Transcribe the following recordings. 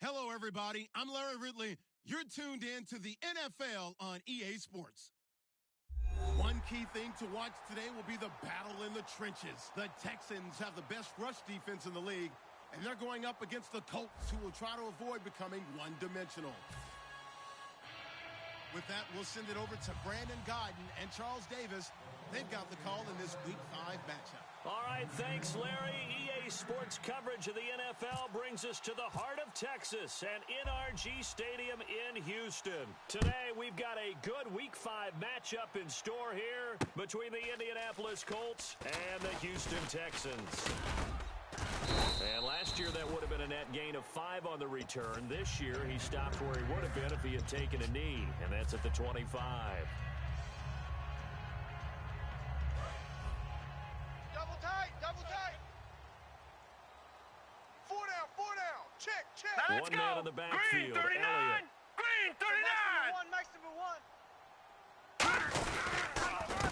Hello, everybody. I'm Larry Ridley. You're tuned in to the NFL on EA Sports. One key thing to watch today will be the battle in the trenches. The Texans have the best rush defense in the league, and they're going up against the Colts, who will try to avoid becoming one-dimensional. With that, we'll send it over to Brandon Godden and Charles Davis. They've got the call in this Week 5 matchup. All right, thanks, Larry. EA Sports coverage of the NFL brings us to the heart of Texas and NRG Stadium in Houston. Today, we've got a good Week 5 matchup in store here between the Indianapolis Colts and the Houston Texans. And last year, that would have been a net gain of 5 on the return. This year, he stopped where he would have been if he had taken a knee, and that's at the 25. Double tight, double tight. 4 down, check. Now let's go. Man in the backfield, Green, 39. Elliott. Green, 39. Max number one.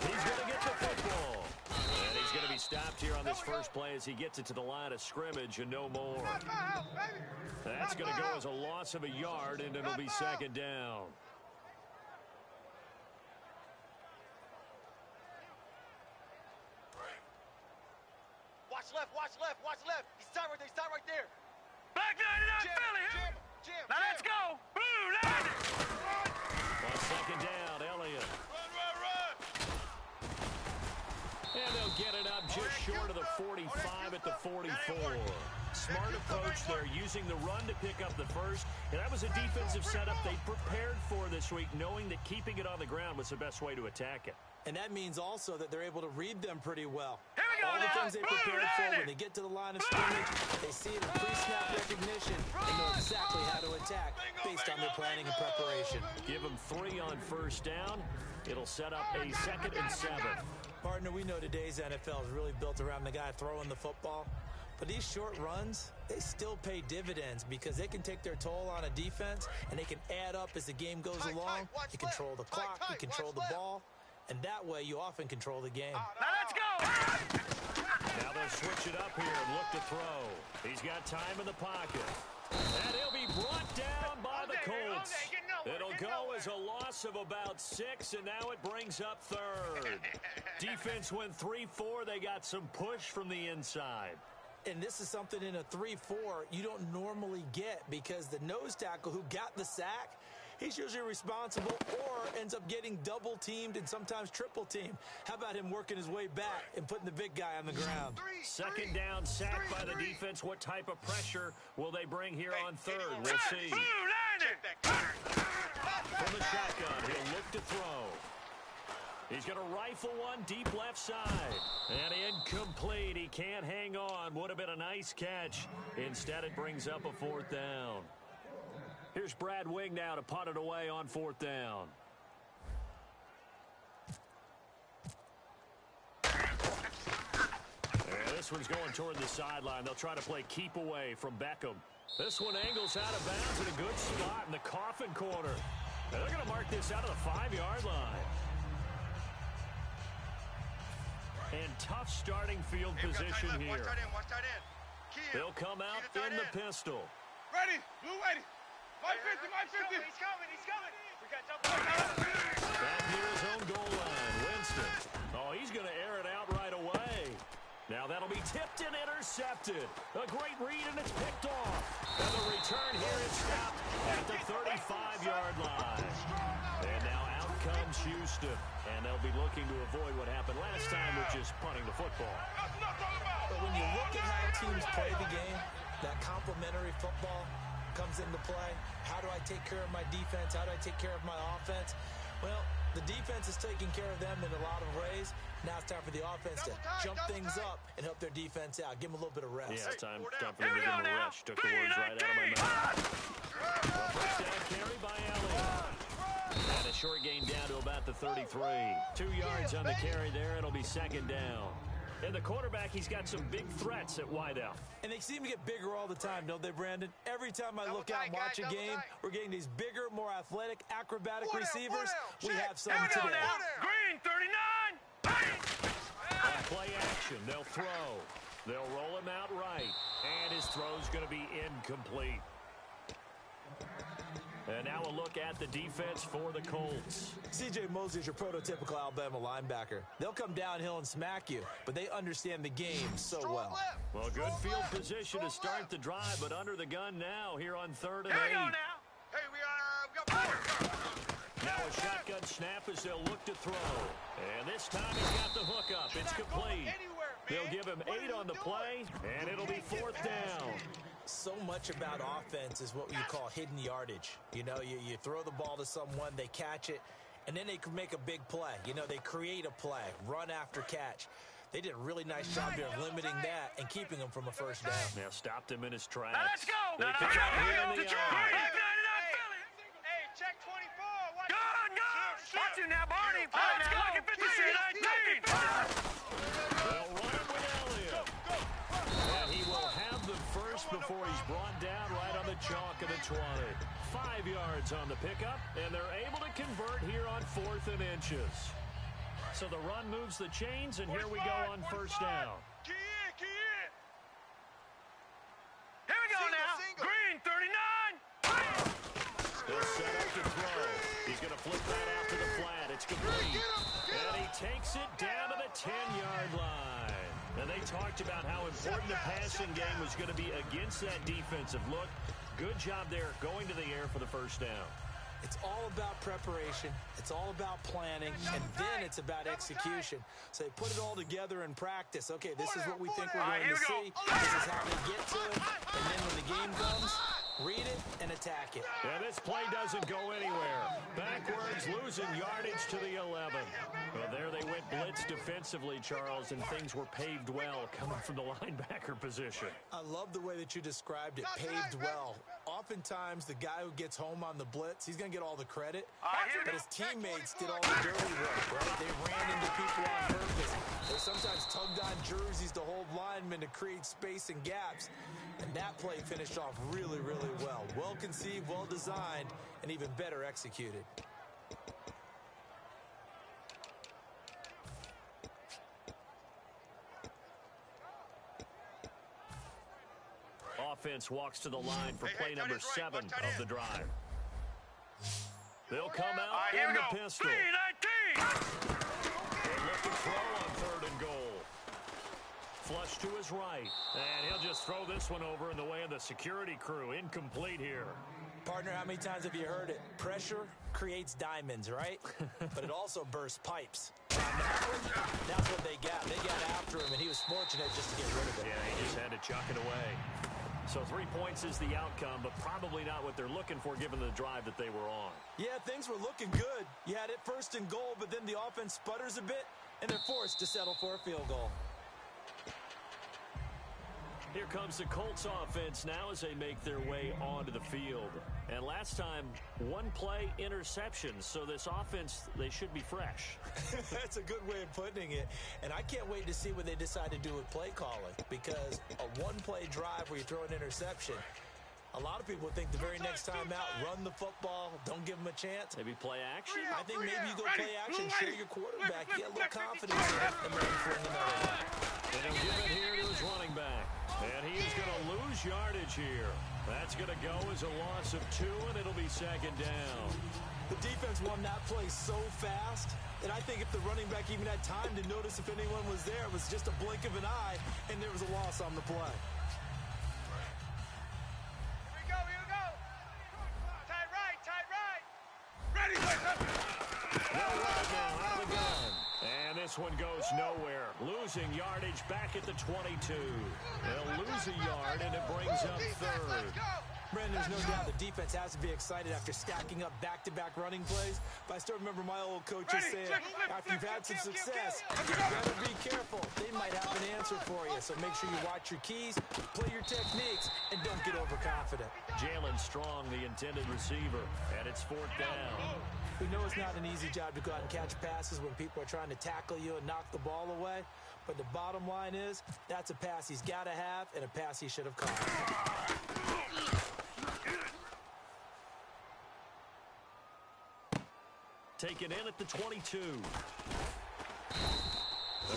He's going to get the football. And he's going to be stopped here on this first play as he gets it to the line of scrimmage and no more. That's going to go as a loss of a yard, and it'll be second down. Watch left. He's tied right there. Black 99, Philly. Jam. Now let's go. Blue 90. On second down, Elliott. Run. And they'll get it up just short of the 45 at the 44. Smart approach there, using the run to pick up the first. And that was a defensive setup they prepared for this week, knowing that keeping it on the ground was the best way to attack it. And that means also that they're able to read them pretty well. Here we go All the now. things they prepared for, when they get to the line of scrimmage, they see it in pre-snap recognition and know exactly how to attack based on their planning and preparation. Give them 3 on first down. It'll set up a 2nd and 7. Partner, we know today's NFL is really built around the guy throwing the football. But these short runs, they still pay dividends because they can take their toll on a defense and they can add up as the game goes along. You control the clock, you control the ball, and that way you often control the game. Now let's go. Now they'll switch it up here and look to throw. He's got time in the pocket. And he'll be brought down by the Colts. It'll go as a loss of about 6, and now it brings up 3rd. Defense went 3-4. They got some push from the inside. And this is something in a 3-4 you don't normally get because the nose tackle who got the sack, he's usually responsible or ends up getting double-teamed and sometimes triple-teamed. How about him working his way back and putting the big guy on the ground? Second down, sack by the defense. What type of pressure will they bring here on 3rd? We'll see. Blue 90. From the shotgun, he'll look to throw. He's going to rifle one deep left side. And incomplete. He can't hang on. Would have been a nice catch. Instead, it brings up a 4th down. Here's Brad Wing now to punt it away on 4th down. And this one's going toward the sideline. They'll try to play keep away from Beckham. This one angles out of bounds in a good spot in the coffin corner. And they're going to mark this out of the 5-yard line. And tough starting field position here. Watch tight end. They'll come out in the pistol. Ready, blue ready. 550. He's coming. We got double. Back near his own goal line. Winston. Oh, he's going to air it out right away. Now that'll be tipped and intercepted. A great read, and it's picked off. And the return here is stopped at the 35-yard line. And now out comes Houston. And they'll be looking to avoid what happened last time, which is punting the football. But when you look at how teams play the game, that complementary football comes into play. How do I take care of my defense? How do I take care of my offense? Well, the defense is taking care of them in a lot of ways. Now it's time for the offense to jump things up and help their defense out. Give them a little bit of rest. Yeah, it's time for them to give them a rest. Took the words right out of my mouth. First down carry by Elliott. And a short gain down to about the 33. 2 yards on the carry there. It'll be second down. And the quarterback, he's got some big threats at wideout. And they seem to get bigger all the time, don't they, Brandon? Every time I look out and watch a game, we're getting these bigger, more athletic, acrobatic receivers. We have some today. Green 39. On play action, they'll throw. They'll roll him out right. And his throw's going to be incomplete. And now a look at the defense for the Colts. C.J. Mosley is your prototypical Alabama linebacker. They'll come downhill and smack you, but they understand the game so well. Well, good field position to start the drive, but under the gun now here on 3rd and 8. Here we go now. Hey, we got fire. Now a shotgun snap as they'll look to throw. And this time he's got the hook up. It's complete. They'll give him 8 on the play, and it'll be 4th down. So much about offense is what you call hidden yardage. You know, you throw the ball to someone, they catch it, and then they can make a big play. You know, they create a play, run after catch. They did a really nice job here of limiting that and keeping him from a first down. Now stopped him in his tracks. Now let's go. They Now, pick here up we here go. in the Detroit. eye. Back 99 Philly. Hey, check 24. Watch Gun, gun. Watch you now, Barney. Let's go. Look at 56, 19. They'll run it with Elliott. And he will have the first before he's brought down right on the chalk of the 20. 5 yards on the pickup, and they're able to convert here on 4th and inches. So the run moves the chains, and here we go on 1st down. Key in. Here we go now. Green, 39. Still set up to throw. He's going to flip that out to the flat. It's complete. And he takes it down to the 10-yard line. And they talked about how important the passing game was going to be against that defensive look. Good job there going to the air for the first down. It's all about preparation. It's all about planning, and then it's about execution. So they put it all together in practice. Okay, this is what we think we're going to see. This is how they get to it. And then when the game comes, read it and attack it. And this play doesn't go anywhere. Backwards, losing yardage to the 11. Well, there they went blitz defensively, Charles, and things were paved well coming from the linebacker position. I love the way that you described it, paved well. Oftentimes, the guy who gets home on the blitz, he's going to get all the credit, but his teammates did all the dirty work, right? They ran into people on purpose. They sometimes tugged on jerseys to hold linemen to create space and gaps, and that play finished off really, really well. Well conceived, well designed, and even better executed. Offense walks to the line for play number 7 of the drive. They'll come out Here in we the go. pistol. Green, 19. They look to throw on 3rd and goal. Flush to his right. And he'll just throw this one over in the way of the security crew. Incomplete here. Partner, how many times have you heard it? Pressure creates diamonds, right? But it also bursts pipes. On that one, that's what they got. They got after him, and he was fortunate just to get rid of it. Yeah, he just had to chuck it away. So 3 points is the outcome, but probably not what they're looking for given the drive that they were on. Yeah, things were looking good. You had it 1st and goal, but then the offense sputters a bit, and they're forced to settle for a field goal. Here comes the Colts offense now as they make their way onto the field. And last time, 1 play interception. So this offense, they should be fresh. That's a good way of putting it. And I can't wait to see what they decide to do with play calling, because a 1-play drive where you throw an interception, a lot of people think the very next time out, run the football, don't give them a chance. Maybe play action? I think maybe you go play action, share your quarterback, get a little confidence in it, and then fling another one. And he'll give it here to his running back. And he is going to lose yardage here. That's going to go as a loss of 2, and it'll be 2nd down. The defense won that play so fast that I think if the running back even had time to notice if anyone was there, it was just a blink of an eye, and there was a loss on the play. Here we go. Tight right. Ready, They'll run it now out of the gun. And this one goes nowhere. Losing yardage back at the 22. They'll lose a yard, and it brings up 3rd. Brandon, there's no doubt the defense has to be excited after stacking up back-to-back running plays. But I still remember my old coaches saying, after you've had some success, you better be careful. They might have an answer for you. So make sure you watch your keys, play your techniques, and don't get overconfident. Jalen Strong, the intended receiver, and it's 4th down. We know it's not an easy job to go out and catch passes when people are trying to tackle you and knock the ball away. But the bottom line is, that's a pass he's got to have and a pass he should have caught. Taken in at the 22. A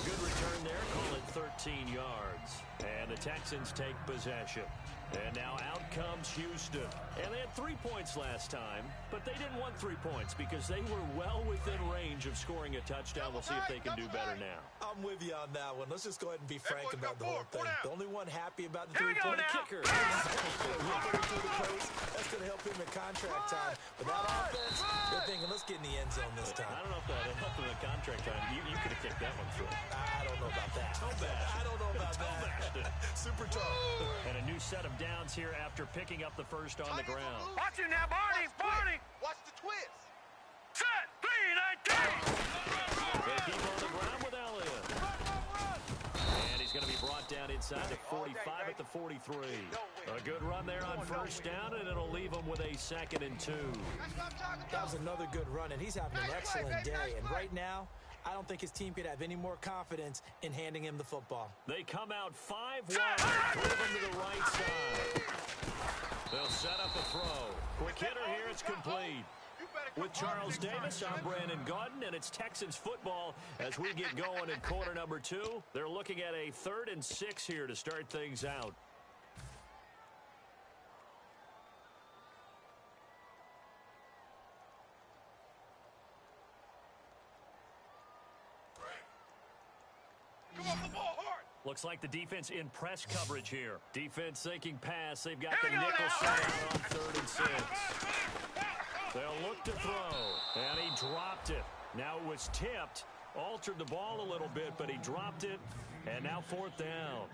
good return there, call it 13 yards. And the Texans take possession. And now out comes Houston. And they had 3 points last time, but they didn't want 3 points because they were well within range of scoring a touchdown. We'll see if they can do better now. I'm with you on that one. Let's just go ahead and be frank about the whole thing. The only one happy about the three-point kicker. That's going to help him in contract time. But that offense, they're thinking, let's get in the end zone this time. I don't know if that helped him in contract time. You could have kicked that one through. I don't know about that. I don't know about that. Super tough. And a new set of downs here after picking up the first on the ground. Watch it now, Barney. Barney. Watch the twist. Set. 3-19. They keep on the ground with Elliott. And he's going to be brought down inside the 45 at the 43. A good run there on first down, and it'll leave him with a 2nd and 2. That was another good run, and he's having an excellent day. And right now, I don't think his team could have any more confidence in handing him the football. They come out 5 wide, throw them to the right side. They'll set up a throw. Quick hitter here, it's complete. With Charles Davis, I'm Brandon Gaudin, and it's Texans football as we get going in quarter number 2. They're looking at a 3rd and 6 here to start things out. Looks like the defense in press coverage here. Defense thinking pass. They've got the nickel set out on 3rd and 6. They'll look to throw, and he dropped it. Now it was tipped, altered the ball a little bit, but he dropped it, and now 4th down.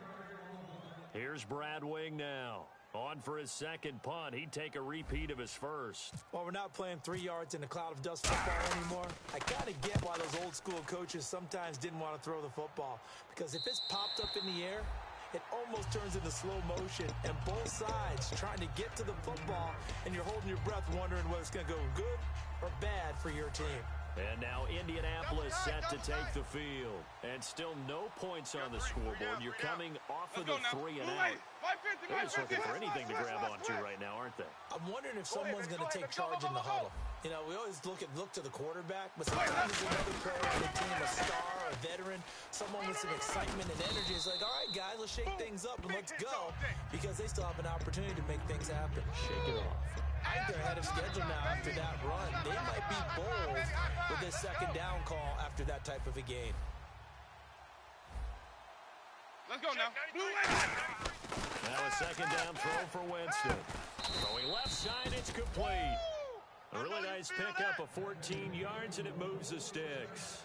Here's Brad Wing now. On for his 2nd punt. He'd take a repeat of his first. While we're not playing 3 yards in a cloud of dust football anymore, I kind of get why those old school coaches sometimes didn't want to throw the football. Because if it's popped up in the air, it almost turns into slow motion, and both sides trying to get to the football, and you're holding your breath wondering whether it's going to go good or bad for your team. And now Indianapolis set to take the field. And still no points on the scoreboard. You're coming off of the 3 and out. They're just looking for anything to grab onto right now, aren't they? I'm wondering if someone's going to take charge in the huddle. You know, we always look to the quarterback, but sometimes there's another player on the team, a star, a veteran, someone with some excitement and energy. It's like, all right, guys, let's shake things up and let's go, because they still have an opportunity to make things happen. Shake it off. I think they're ahead of schedule now after that run. They might be bold with this 2nd down call after that type of a gain. Let's go now. Now a 2nd down throw for Winston. Throwing left side, it's complete. A really nice pickup of 14 yards, and it moves the sticks.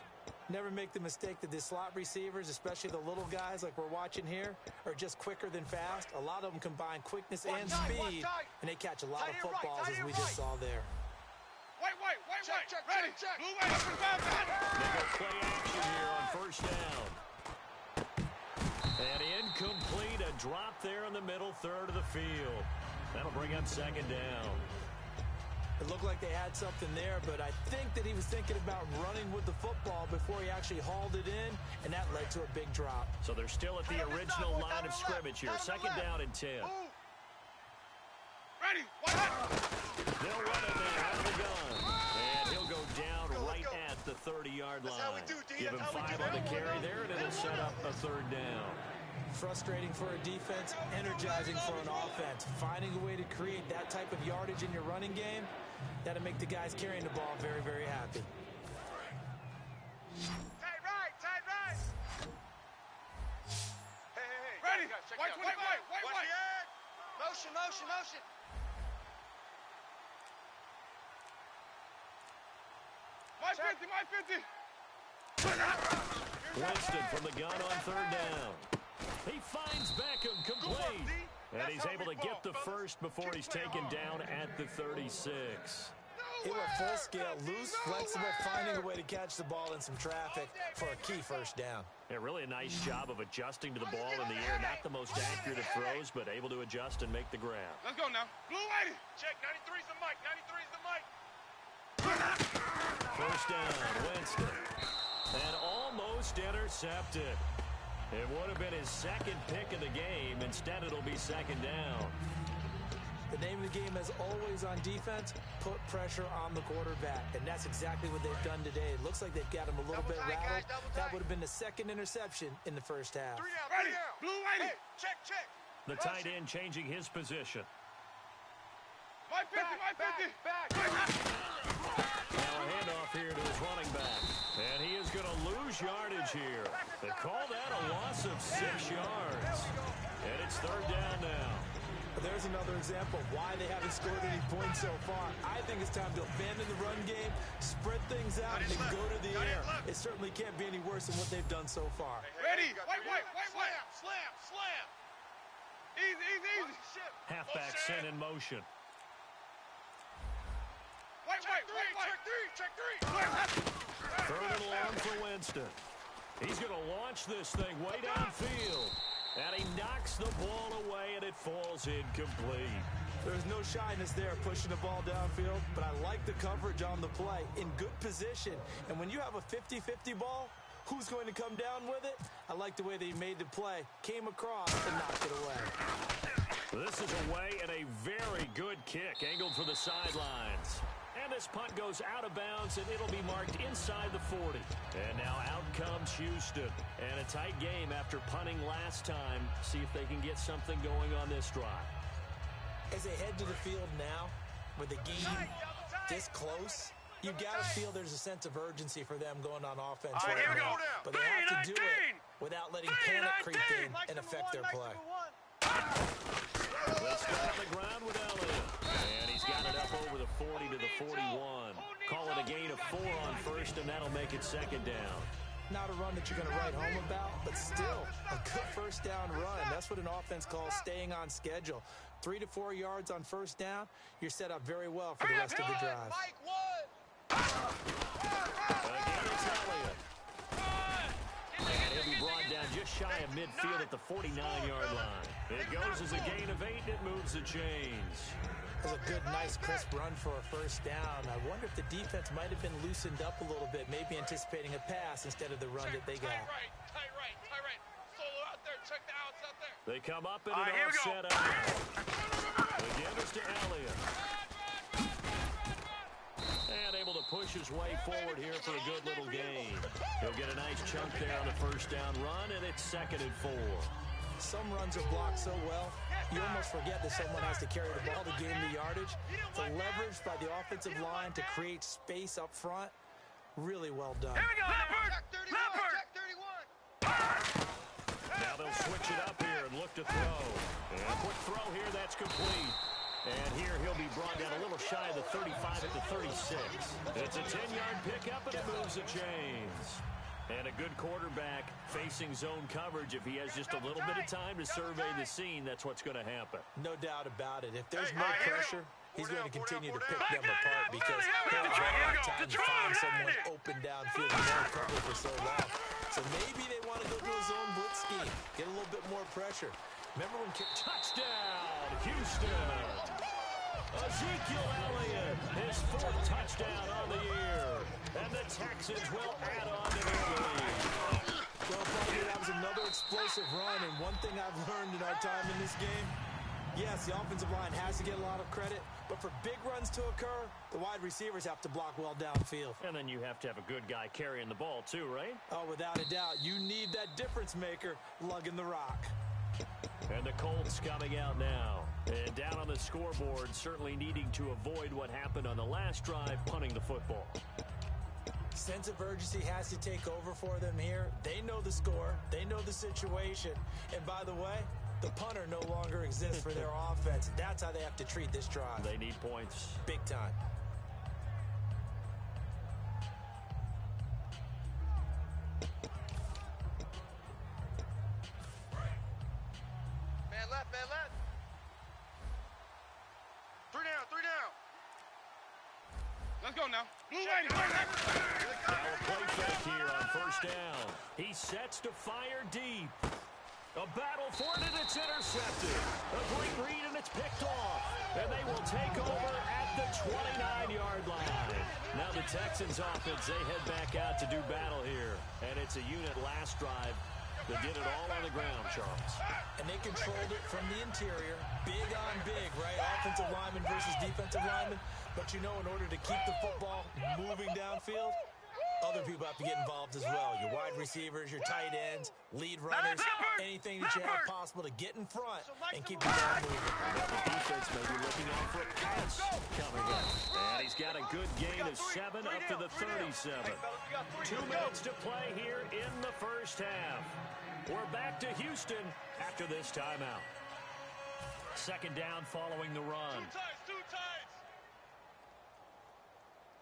Never make the mistake that the slot receivers, especially the little guys like we're watching here, are just quicker than fast. A lot of them combine quickness and speed, and they catch a lot of footballs, as we just saw there. Wait. Ready. Blue way, up and down. Nickel play action here on first down. And incomplete, a drop there in the middle 3rd of the field. That'll bring up 2nd down. It looked like they had something there, but I think that he was thinking about running with the football before he actually hauled it in, and that led to a big drop. So they're still at the original line of scrimmage here. 2nd down and 10. Ready. They'll run it there out of the gun. And he'll go down right at the 30-yard line. Give him 5 on the carry there, and it'll set up a 3rd down. Frustrating for a defense, energizing for an offense. Finding a way to create that type of yardage in your running game, that'll make the guys carrying the ball very, very happy. Tight right. Hey. Ready. Wait. Motion. My 50. Winston from the gun on 3rd down. He finds Beckham complete. And he's able to get the first before he's taken down at the 36. He went full scale, loose, flexible, finding a way to catch the ball in some traffic for a key first down. Yeah, really a nice job of adjusting to the ball in the air. Not the most accurate of throws, but able to adjust and make the grab. Let's go now. Blue lady. Check. 93's the mic. 93's the mic. First down, Winston. And almost intercepted. It would have been his 2nd pick of the game. Instead, it'll be 2nd down. The name of the game, as always on defense, put pressure on the quarterback. And that's exactly what they've done today. It looks like they've got him a little bit rattled. That would have been the 2nd interception in the first half. 3 down. Ready. Blue lady. Hey, check. The tight end changing his position. My 50, my 50. Back. Now a handoff here to his running back. And he is going to lose yardage here. They call that a loss of 6 yards. And it's third down now. There's another example of why they haven't scored any points so far. I think it's time to abandon the run game, spread things out, and go to the air. It certainly can't be any worse than what they've done so far. Ready. White. Slam. Easy. Halfback sent in motion. White. Check three. Third and long for Winston. He's going to launch this thing way downfield. And he knocks the ball away, and it falls incomplete. There's no shyness there pushing the ball downfield, but I like the coverage on the play. In good position. And when you have a 50-50 ball, who's going to come down with it? I like the way they made the play, came across, and knocked it away. This is away and a very good kick, angled for the sidelines. And this punt goes out of bounds, and it'll be marked inside the 40. And now out comes Houston. And a tight game after punting last time. See if they can get something going on this drive. As they head to the field now, with the game this close, you got to feel there's a sense of urgency for them going on offense. All right, here we go. But they have to do it without letting panic creep in and affect their play. Let's go on the ground with Elliott. And he's got it up over the 40 to the 41. Call it a gain of 4 on first, and that'll make it second down. Not a run that you're going to write home about, but still a good first down run. That's what an offense calls staying on schedule. 3 to 4 yards on first down, you're set up very well for the rest of the drive. Again, it's Elliott. And he'll be brought down just shy of midfield at the 49-yard line. It goes as a gain of 8, and it moves the chains. That's a good, nice, crisp run for a first down. I wonder if the defense might have been loosened up a little bit, maybe anticipating a pass instead of the run that they got. Tight right. Solo out there. Check the outs out there. They come up in an offset out. Again, it's to Elliott. And able to push his way forward here for a good little gain. He'll get a nice chunk there on the first down run, and it's second and 4. Some runs are blocked so well, you almost forget that someone has to carry the ball to gain the yardage. The leverage by the offensive line to create space up front, really well done. Here we go, Leopard! Now they'll switch it up here and look to throw. And a quick throw here, that's complete. And here he'll be brought down a little shy of the 35 at the 36. It's a 10-yard pickup, and it moves the chains. And a good quarterback facing zone coverage. If he has just a little bit of time to survey the scene, that's what's going to happen. No doubt about it. If there's no pressure, he's going to continue to pick them apart because he'll have a hard time to find someone open downfield and won't cover for so long. So maybe they want to go to a zone blitz scheme, get a little bit more pressure. Remember when touchdown, Houston! Ezekiel Elliott, his 4th touchdown on the year. And the Texans will add on to the lead. Well, probably that was another explosive run, and one thing I've learned in our time in this game, yes, the offensive line has to get a lot of credit, but for big runs to occur, the wide receivers have to block well downfield. And then you have to have a good guy carrying the ball too, right? Oh, without a doubt. You need that difference maker lugging the rock. And the Colts coming out now. And down on the scoreboard, certainly needing to avoid what happened on the last drive, punting the football. Sense of urgency has to take over for them here. They know the score. They know the situation. And by the way, the punter no longer exists for their offense. That's how they have to treat this drive. They need points. Big time. Man left. 3 down. Let's go now. Blue lady. Now a play fake here on first down. He sets to fire deep. A battle for it, and it's intercepted. A great read, and it's picked off. And they will take over at the 29-yard line. Now the Texans offense, they head back out to do battle here. And it's a unit last drive that did it all on the ground, Charles. And they controlled it from the interior. Big on big, right? Offensive lineman versus defensive lineman. But you know, in order to keep the football moving downfield, Other people have to get involved as well. Your wide receivers, your tight ends, lead runners, anything that you have possible to get in front and keep the ball moving. The defense may be looking out for a pass coming up. And he's got a good gain of 7 up to the 37. 2 minutes to play here in the first half. We're back to Houston after this timeout. Second down following the run. Two times.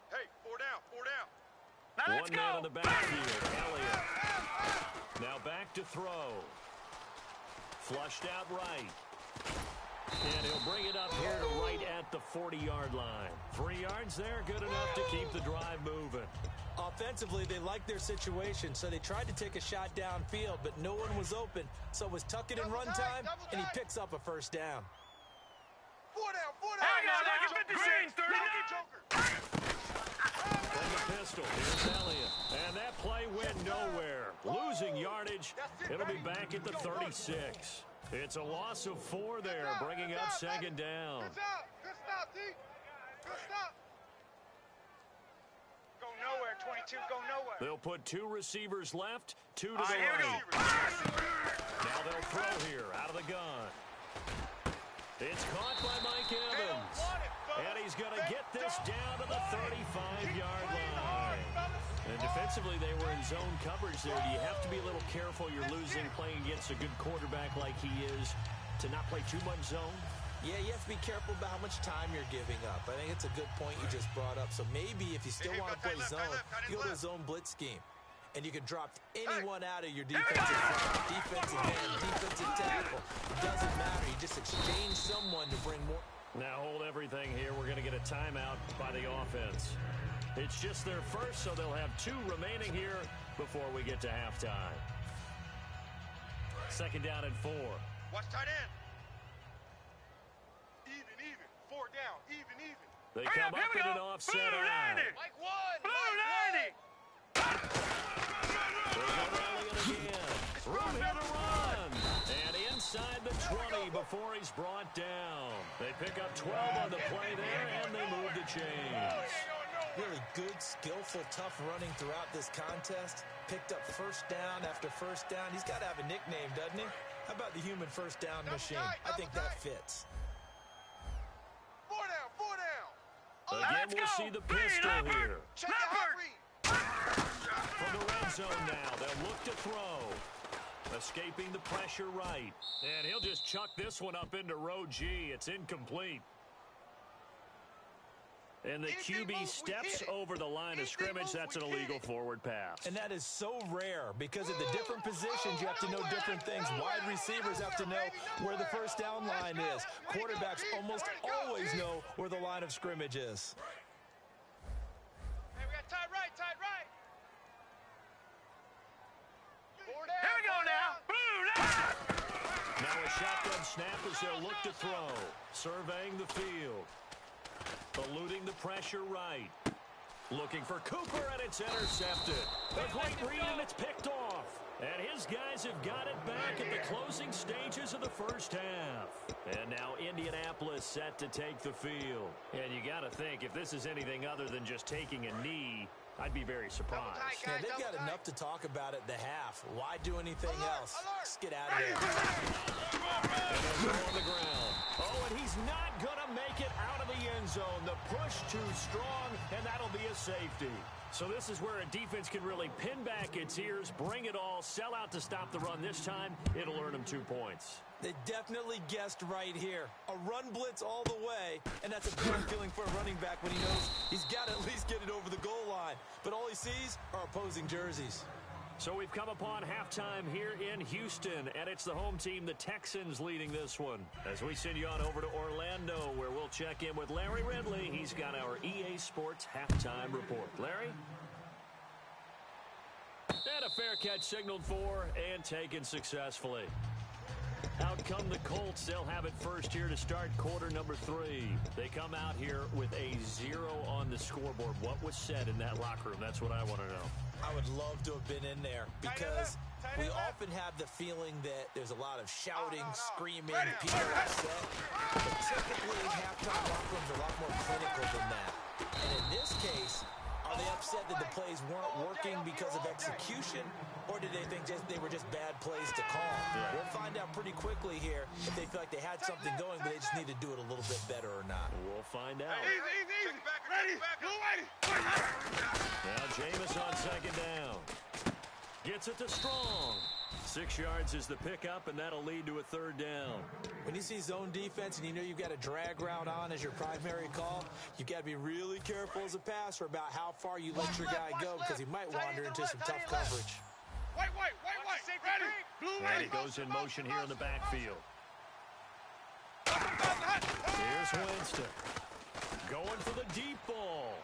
Hey, 4 down. Now let's One go. man in the backfield, Elliott. Now back to throw. Flushed out right. And he'll bring it up here to right at the 40-yard line. 3 yards there, good enough to keep the drive moving. Offensively, they liked their situation, so they tried to take a shot downfield, but no one was open. So it was tuck it and run time, and he picks up a first down. 4 down. Hang on, like a 56, 39. From the pistol, here's Elliott. And that play went nowhere. Losing yardage. It'll be back at the 36. It's a loss of 4 there, bringing up second down. Good stop, D. Good stop. Go nowhere, 22. Go nowhere. They'll put 2 receivers left, 2 to the Here we go. right. Now they'll throw here out of the gun. It's caught by Mike Evans. And he's going to get this down to the 35-yard line. And defensively, they were in zone coverage there. Do you have to be a little careful? You're losing playing against a good quarterback like he is to not play too much zone? Yeah, you have to be careful about how much time you're giving up. I think it's a good point you just brought up. So maybe if you still want to play zone, you go to a zone blitz scheme. And you can drop anyone out of your defensive front, defensive end, defensive tackle. It doesn't matter. You just exchange someone to bring more. Now hold everything here. We're going to get a timeout by the offense. It's just their first, so they'll have 2 remaining here before we get to halftime. Second down and 4. Watch tight end. Even. 4 down. Even. They come up in an offset eye. Mike 1. Blue 90. They go Elliott again. Room here to run. And inside the 20 before he's brought down. They pick up 12 on the play there, and they move the chains. Really good, skillful, tough running throughout this contest. Picked up first down after first down. He's got to have a nickname, doesn't he? How about the human first down machine? I think that fits. 4 down. Again, we'll see the pistol here. Check the hot read. From the red zone now, they'll look to throw. Escaping the pressure right. And he'll just chuck this one up into row G. It's incomplete. And the QB steps over the line of scrimmage. That's an illegal forward pass. And that is so rare because at the different positions, you have to know different things. Wide receivers have to know where the first down line is. Quarterbacks almost always know where the line of scrimmage is. Hey, we got tight right. Here we go now. Blue 90. Now a shotgun snap as they'll look to throw. Surveying the field. Eluding the pressure right. Looking for Cooper, and it's intercepted. A great read, and it's picked off. And his guys have got it back at the closing stages of the first half. And now Indianapolis set to take the field. And you got to think, if this is anything other than just taking a knee, I'd be very surprised. Yeah, they've got enough to talk about at the half. Why do anything else? Just get out of there. And they'll go on the ground. Oh, and he's not going to make it out of the end zone. The push too strong, and that'll be a safety. So this is where a defense can really pin back its ears, bring it all, sell out to stop the run. This time, it'll earn them 2 points. They definitely guessed right here. A run blitz all the way, and that's a bad feeling for a running back when he knows he's got to at least get it over the goal line. But all he sees are opposing jerseys. So we've come upon halftime here in Houston, and it's the home team, the Texans, leading this one. As we send you on over to Orlando, where we'll check in with Larry Ridley. He's got our EA Sports halftime report. Larry? And a fair catch signaled for and taken successfully. Out come the Colts. They'll have it first here to start quarter number 3. They come out here with a 0 on the scoreboard. What was said in that locker room? That's what I want to know. I would love to have been in there because we often have the feeling that there's a lot of shouting, screaming, people upset. But typically, halftime locker rooms are a lot more clinical than that. And in this case, our Are they upset that the plays weren't working because of execution, or did they think they were just bad plays to call? Yeah. We'll find out pretty quickly here if they feel like they had something going, but they just need to do it a little bit better or not. We'll find out. Easy. Ready. Go ready. Now Jameis on second down. Gets it to Strong. 6 yards is the pickup, and that'll lead to a third down. When you see zone defense and you know you've got a drag route on as your primary call, you've got to be really careful as a passer about how far you let your guy go because he might wander into some tough coverage. White. Ready. Blue And he goes in motion here in the backfield. Here's Winston. Going for the deep ball.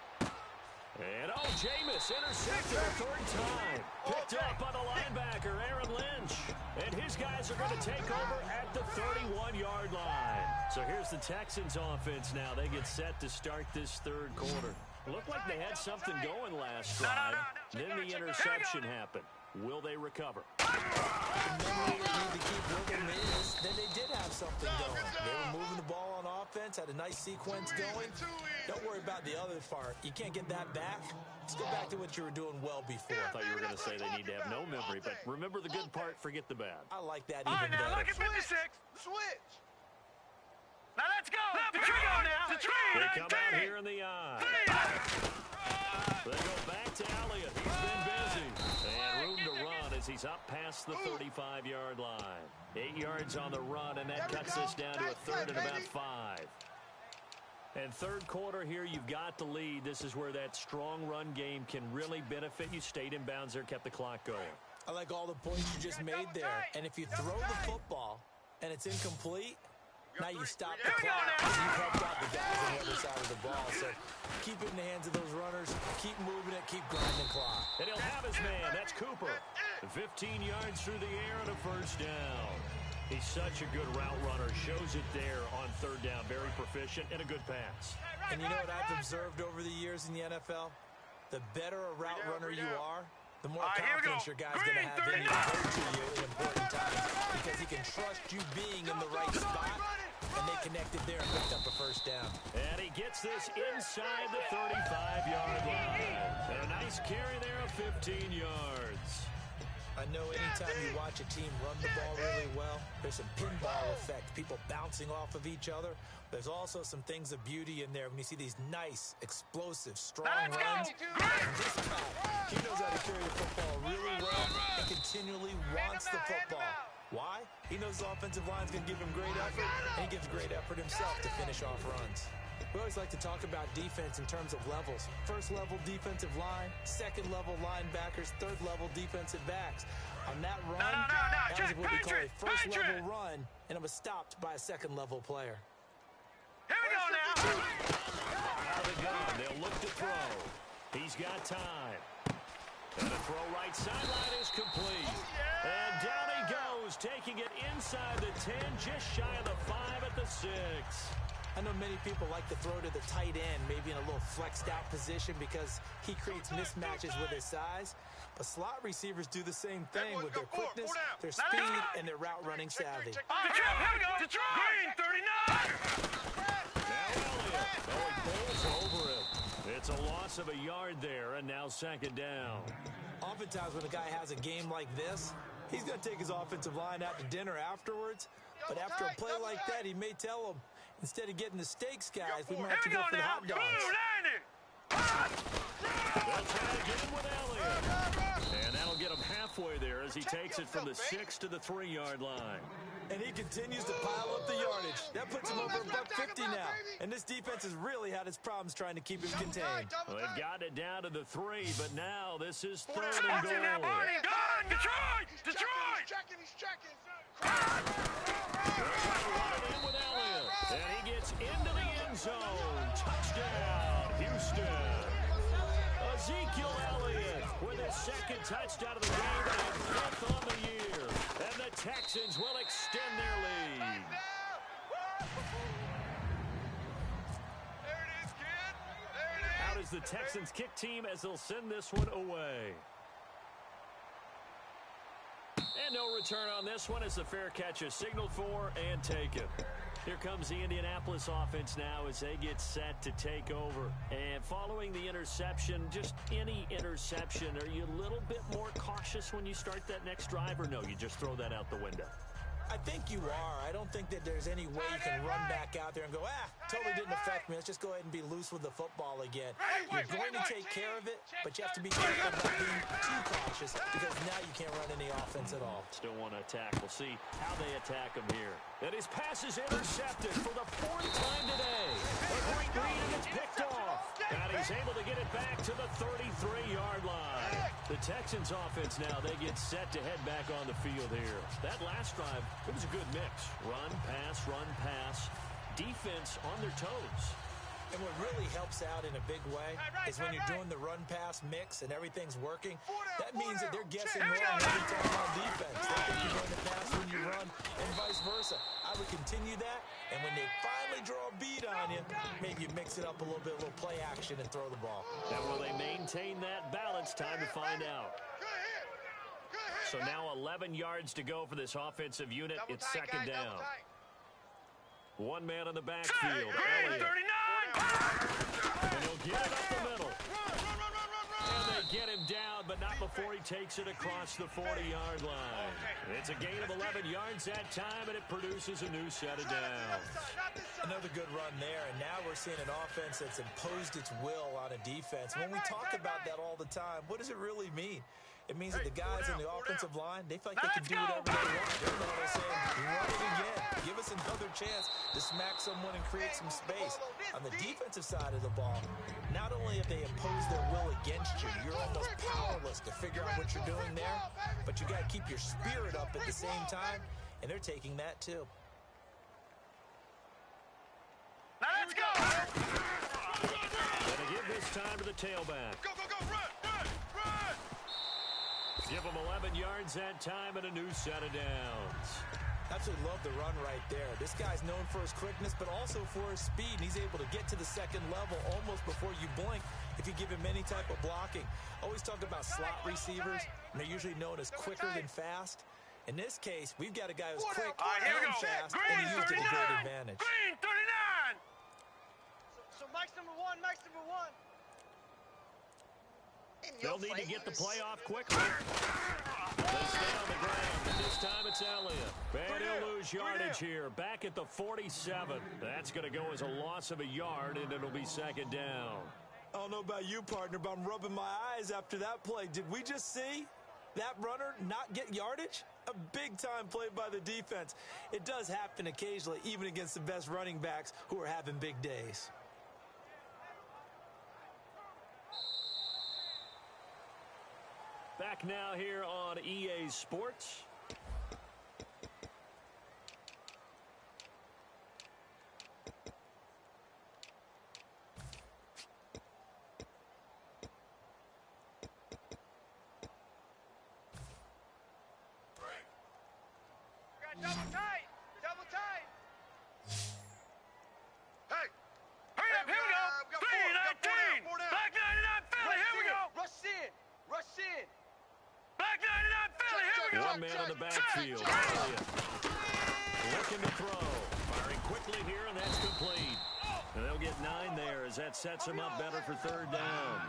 And Jameis intercepted a third time. Picked up by the linebacker, Aaron Lynch. And his guys are going to take over at the 31-yard line. So here's the Texans offense now. They get set to start this third quarter. Looked like they had something going last drive. Then the interception happened. Will they recover? Remember, they need to keep working this. Then they did have something going. They were moving the ball on offense, had a nice sequence going. Don't worry about the other part. You can't get that back. Let's go back to what you were doing well before. I thought you were going to say they need to have no memory, but remember the good part, forget the bad. I like that All right, even now better. look at 56. Switch. Now let's go. The trio now. The trio. They come out here in the eye. They go back to Elliott. He's been busy. And room to run as he's up past the 35-yard line. 8 yards on the run, and that cuts this down to a third and about 5. And third quarter here, you've got the lead. This is where that strong run game can really benefit you. Stayed in bounds there, kept the clock going. I like all the points you just made there. And if you throw the football and it's incomplete, now you stop the clock because you've helped out the guys on the other side of the ball. So keep it in the hands of those runners. Keep moving it. Keep grinding clock. And he'll have his man. That's Cooper. 15 yards through the air and a first down. He's such a good route runner. Shows it there on third down. Very proficient and a good pass. And you know what I've observed over the years in the NFL? The better a route runner you are, the more confidence your guy's going to have in you to go to you in important times because he can trust you being in the right spot, and they connected there and picked up a first down. And he gets this inside the 35-yard line. And a nice carry there of 15 yards. I know anytime you watch a team run the ball really well, there's some pinball effect, people bouncing off of each other. There's also some things of beauty in there when you see these nice, explosive, strong runs. And this guy, he knows how to carry the football really well and continually wants the football. Why? He knows the offensive line's going to give him great effort, and he gives great effort himself to finish off runs. We always like to talk about defense in terms of levels. First level defensive line, second level linebackers, third level defensive backs. On that run, that was what we call a first level run, and it was stopped by a second level player. Here we go now. Out of the gun, they'll look to throw. He's got time. And the throw right sideline is complete. And down he goes, taking it inside the 10, just shy of the 5 at the 6. I know many people like to throw to the tight end, maybe in a little flexed out position because he creates mismatches with his size. But slot receivers do the same thing with their quickness, their speed, and their route running savvy. Detroit, here we go. Detroit. Green 39. Now Elliott. Oh, he pulls over it. It's a loss of a yard there, and now second down. Oftentimes when a guy has a game like this, he's going to take his offensive line out to dinner afterwards. But after a play like that, he may tell them, instead of getting the steaks, guys, we might have to go for the hot dogs. They'll try again with Elliott. And that'll get him halfway there as he takes it from the 6 to the 3-yard line. And he continues to pile up the yardage. That puts him over $150 now. And this defense has really had its problems trying to keep him contained. Well, they've gotten it down to the 3, but now this is third and Watch it now, goal. Barney. Gun. Detroit. Detroit. He's checking. They're trying to run it in with Elliott. And he gets into the end zone. Touchdown, Houston. Ezekiel Elliott with his second touchdown of the game and 5th on the year. And the Texans will extend their lead. There it is, kid. There it is. Out is the Texans kick team as they'll send this one away. And no return on this one as the fair catch is signaled for and taken. Here comes the Indianapolis offense now as they get set to take over. And following the interception, just any interception, are you a little bit more cautious when you start that next drive, or no, you just throw that out the window? I think you are. I don't think that there's any way you can run back out there and go, totally didn't affect me. Let's just go ahead and be loose with the football again. You're going to take care of it, but you have to be careful about being too cautious because now you can't run any offense at all. Still want to attack. We'll see how they attack him here. And his pass is intercepted for the 4th time today. A great read, and it's picked off. And he's able to get it back to the 33-yard line. The Texans offense now, they get set to head back on the field here. That last drive, it was a good mix. Run, pass, defense on their toes. And what really helps out in a big way is when you're doing the run-pass mix and everything's working, that means that they're guessing wrong every time on defense. They think you're going to pass when you run and vice versa. I would continue that, and when they finally draw a beat on you, maybe you mix it up a little bit, a little play action, and throw the ball. And will they maintain that balance? Time to find out. So now 11 yards to go for this offensive unit. It's second down. One man in the backfield. Elliott. And he'll get it up the middle. And they get him down, but not before he takes it across the 40-yard line. It's a gain of 11 yards that time, and it produces a new set of downs. Another good run there, and now we're seeing an offense that's imposed its will on a defense. When we talk about that all the time, what does it really mean? It means that the guys in the offensive line, they feel like they can do whatever they want. They're saying, run it again. Give us another chance to smack someone and create some space. On the defensive side of the ball, not only have they imposed their will against you, you're almost powerless to figure out what you're doing there, but you got to keep your spirit up at the same time, and they're taking that too. Now let's go! Gonna give this time to the tailback. Go, run! Give him 11 yards that time and a new set of downs. Absolutely love the run right there. This guy's known for his quickness, but also for his speed. And he's able to get to the second level almost before you blink if you give him any type of blocking. Always talk about slot receivers, and they're usually known as quicker than fast. In this case, we've got a guy who's quick and fast, and he used it to great advantage. Green 39! So Mike's number one. They'll need to get the play off quickly. They stay on the ground, and this time it's Elliott. And he'll lose yardage here. Back at the 47. That's going to go as a loss of a yard, and it'll be second down. I don't know about you, partner, but I'm rubbing my eyes after that play. Did we just see that runner not get yardage? A big-time play by the defense. It does happen occasionally, even against the best running backs who are having big days. Back now here on EA Sports. Double tight. Hey! Hurry up, here we go! 3-19! Black 99 Philly, here we go! Rush in. Black 99 Philly, here we go! One man in the backfield. Elliott. Looking to throw. Firing quickly here, and that's complete. And they'll get 9 there as that sets him up better for third down.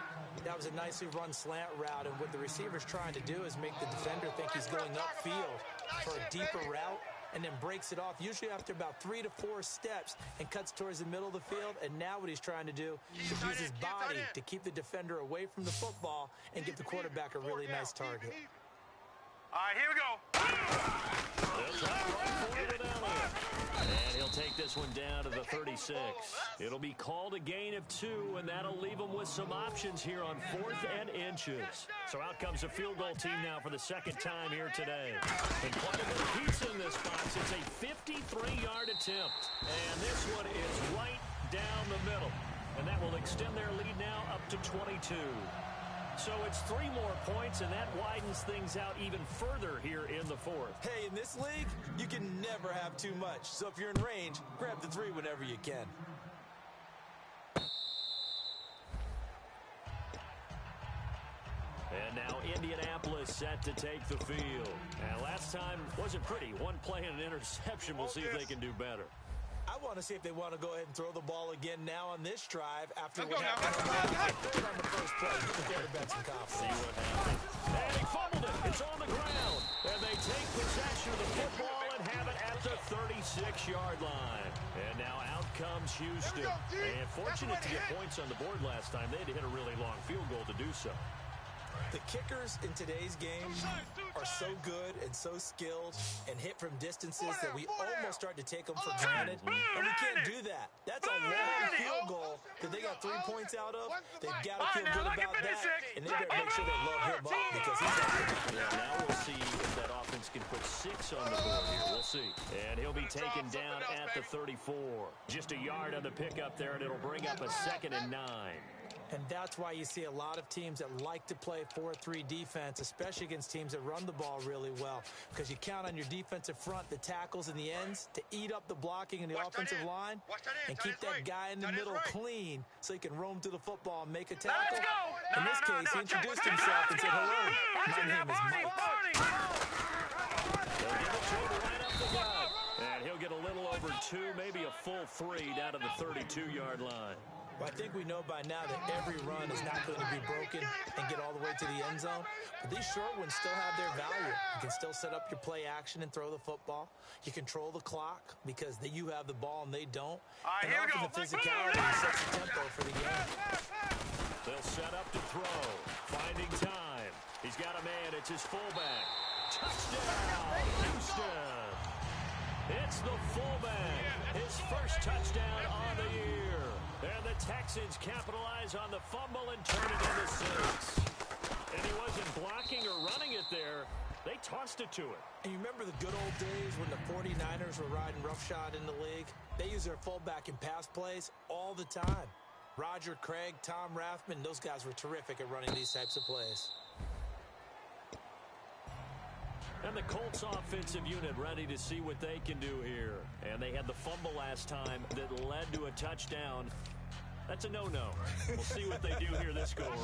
That was a nicely run slant route, and what the receiver's trying to do is make the defender think he's going upfield for a deeper route, and then breaks it off, usually after about 3 to 4 steps, and cuts towards the middle of the field. And now what he's trying to do is use his body to keep the defender away from the football and give the quarterback a really nice target. All right, here we go. They'll try to run for it with Elliott. And he'll take this one down to the 36. It'll be called a gain of 2, and that'll leave them with some options here on 4th and inches. So out comes a field goal team now for the second time here today. And quite a bit of pizza in this box. It's a 53-yard attempt. And this one is right down the middle. And that will extend their lead now up to 22. So it's 3 more points, and that widens things out even further here in the 4th. Hey, in this league, you can never have too much. So if you're in range, grab the 3 whenever you can. And now Indianapolis set to take the field. And last time wasn't pretty. One play and an interception. We'll see if they can do better. I want to see if they want to go ahead and throw the ball again now on this drive after what happened on the first play. Give the quarterback some confidence. See what happens. And he fumbled it. It's on the ground. And they take possession of the football and have it at the 36-yard line. And now out comes Houston. And fortunate to get points on the board last time. They had to hit a really long field goal to do so. The kickers in today's game are so good and so skilled and hit from distances that we almost start to take them for granted. And we can't do that. That's a long field goal that they got 3 points out of. They've got to feel good about that. And they better make sure they load him up because he's now we'll see if that offense can put 6 on the board here. We'll see. And he'll be taken down at the 34. Just a yard on the pickup there, and it'll bring up a 2nd and 9. And that's why you see a lot of teams that like to play 4-3 defense, especially against teams that run the ball really well, because you count on your defensive front, the tackles and the ends, to eat up the blocking in the offensive line and keep that guy in the middle clean so he can roam to the football and make a tackle. In this case, he introduced himself and said, "Hello, my name is Mike." They'll give it to him right up the gut. And he'll get a little over 2, maybe a full 3 down to the 32-yard line. Well, I think we know by now that every run is not going to be broken and get all the way to the end zone. But these short ones still have their value. You can still set up your play action and throw the football. You control the clock because you have the ball and they don't. And often the physicality sets the tempo for the game. They'll set up to throw. Finding time. He's got a man. It's his fullback. Touchdown, Houston. It's the fullback. His first touchdown on the year. And the Texans capitalize on the fumble and turn it into 6. And he wasn't blocking or running it there. They tossed it to him. And you remember the good old days when the 49ers were riding roughshod in the league? They use their fullback in pass plays all the time. Roger Craig, Tom Rathman, those guys were terrific at running these types of plays. And the Colts offensive unit ready to see what they can do here. And they had the fumble last time that led to a touchdown. That's a no-no. We'll see what they do here this go-around.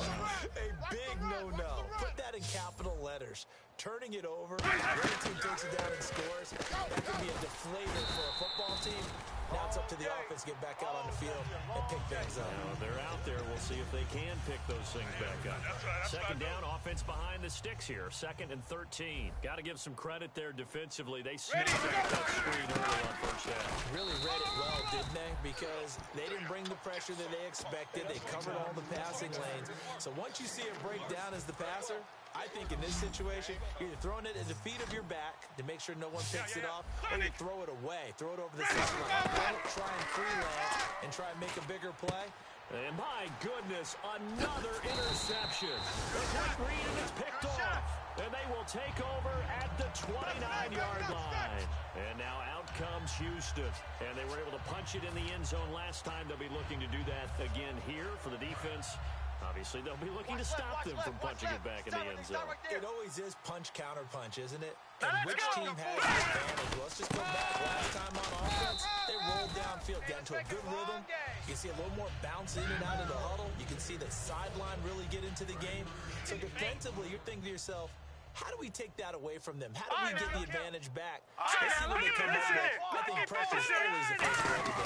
A big no-no. Put that in capital letters. Turning it over, the other team takes it down and scores. That could be a deflator for a football team. Now it's up to the offense to get back out on the field and pick things up. Now they're out there. We'll see if they can pick those things back up. Second down, offense behind the sticks here. 2nd and 13. Got to give some credit there defensively. They snapped that tough screen early on first half. Really read it well, didn't they? Because they didn't bring the pressure that they expected. They covered all the passing lanes. So once you see it break down as the passer, I think in this situation, you're either throwing it at the feet of your back to make sure no one picks it off, or you throw it away. Throw it over the sideline. Don't try and freelance and try and make a bigger play. And my goodness, another interception. The quick read and it's picked off. And they will take over at the 29-yard line. And now out comes Houston. And they were able to punch it in the end zone last time. They'll be looking to do that again here for the defense. Obviously, they'll be looking to stop them from punching it back in the end zone. It always is punch-counter-punch, isn't it? And which team has the advantage? Well, let's just go back. Last time on offense, they rolled downfield, got into a good rhythm. You can see a little more bounce in and out of the huddle. You can see the sideline really get into the game. So defensively, you're thinking to yourself, how do we take that away from them? How do we get the advantage back? Especially when they come up with, I think pressure is always the first way to go.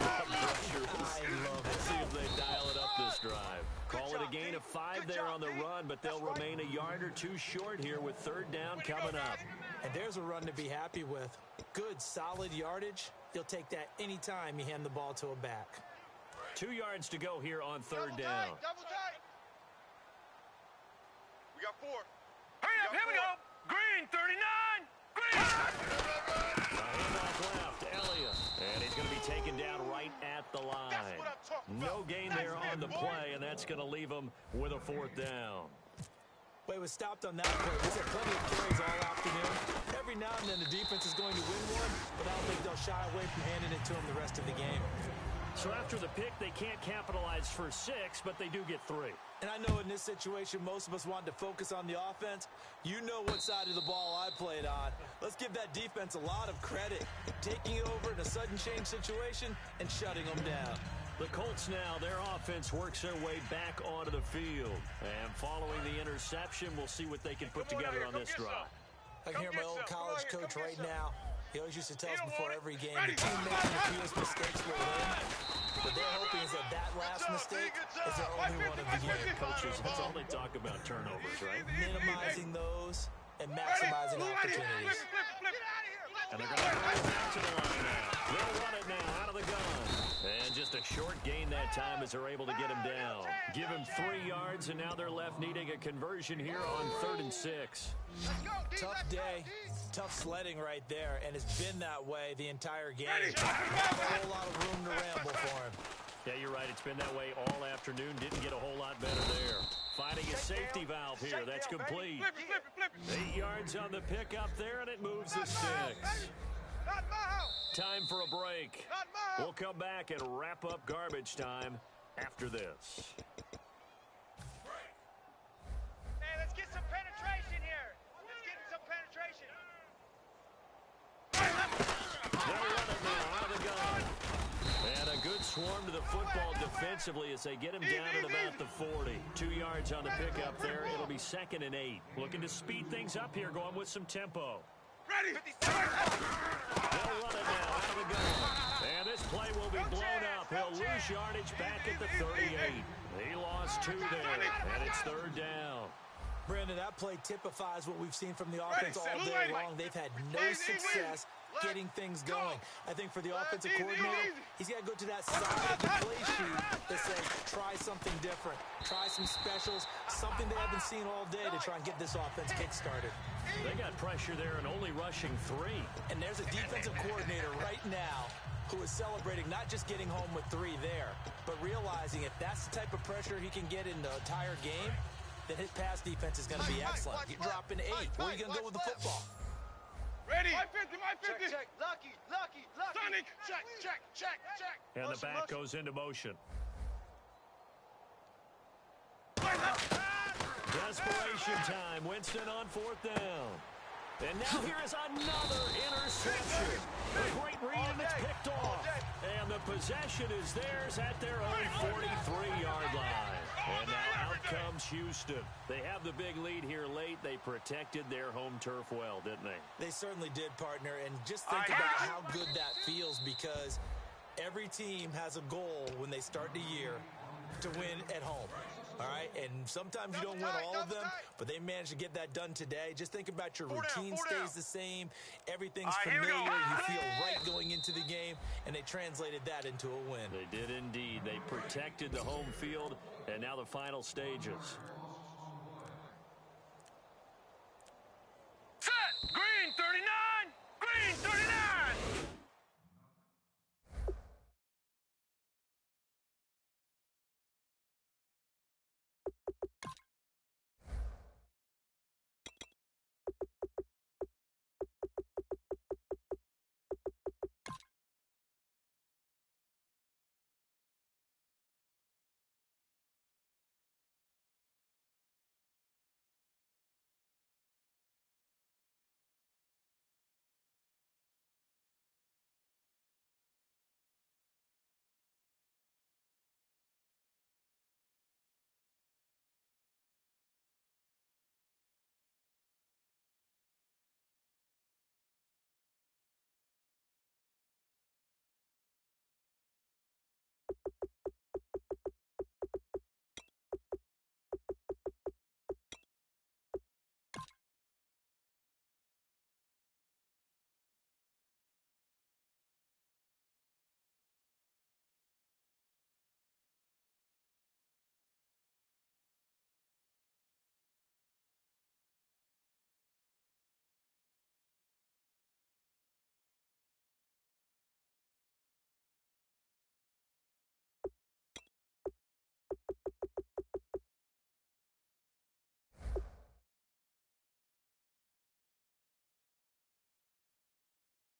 I love it. See if they dial it up this drive. Call it a gain of 5 there on the run, but they'll remain a yard or 2 short here with 3rd down coming up. And there's a run to be happy with. Good, solid yardage. You'll take that anytime you hand the ball to a back. 2 yards to go here on 3rd down. Double tight. We got 4. Hurry up, here we go. Green, 39. Green. Handoff left, Elliott. And he's going to be taken down right at the line. No gain there on the play, and that's going to leave him with a 4th down. Well, he was stopped on that play. He's had plenty of carries all afternoon. Every now and then the defense is going to win one, but I don't think they'll shy away from handing it to him the rest of the game. So after the pick, they can't capitalize for 6, but they do get 3. And I know in this situation, most of us wanted to focus on the offense. You know what side of the ball I played on. Let's give that defense a lot of credit. Taking it over in a sudden change situation and shutting them down. The Colts now, their offense works their way back onto the field. And following the interception, we'll see what they can put together on this drive. I can hear my old college coach right now. He always used to tell us before every game, the team making the fewest mistakes will win. What they're hoping is that last mistake is their only one of the game. Coaches, that's all they talk about, turnovers, right? Minimizing those and maximizing opportunities. And they're going to throw it back to the line now. They'll run it now out of the gun. And just a short gain that time as they're able to get him down. Give him 3 yards, and now they're left needing a conversion here on 3rd and 6. Tough day, tough sledding right there, and it's been that way the entire game. Not a whole lot of room to ramble for him. Yeah, you're right. It's been that way all afternoon. Didn't get a whole lot better there. Finding a safety valve here. That's complete. 8 yards on the pickup there, and it moves the sticks. Time for a break. We'll come back and wrap up garbage time after this. Hey, let's get some penetration here. Let's get some penetration. They'll run it now out of the gun. And a good swarm to the football defensively as they get him down at about the 40. 2 yards on the pickup there. It'll be 2nd and 8. Looking to speed things up here, going with some tempo. Ready. They'll run it now out of the gun. And this play will be blown up. He'll lose yardage back at the 38. He lost 2 there, and it's 3rd down. Brandon, that play typifies what we've seen from the offense all day long. They've had no success getting things going. I think for the offensive coordinator, he's got to go to that side of the play sheet that says, try something different. Try some specials, something they haven't seen all day to try and get this offense kick-started. They got pressure there and only rushing 3. And there's a defensive coordinator right now who is celebrating not just getting home with 3 there, but realizing if that's the type of pressure he can get in the entire game, then his pass defense is going to be excellent. You're dropping 8. Where are you going to go with the football? Ready. My 50. Check. Lucky. Sonic. Check. And the back goes into motion. Desperation time. Winston on 4th down. And now here is another interception. A great read, and it's picked off. And the possession is theirs at their own 43-yard line. And now out comes Houston. They have the big lead here late. They protected their home turf well, didn't they? They certainly did, partner. And just think about how good that feels, because every team has a goal when they start the year to win at home. All right, and sometimes you don't win all of them, but they managed to get that done today. Just think about your routine stays the same. Everything's familiar. You feel right going into the game, and they translated that into a win. They did indeed. They protected the home field, and now the final stages.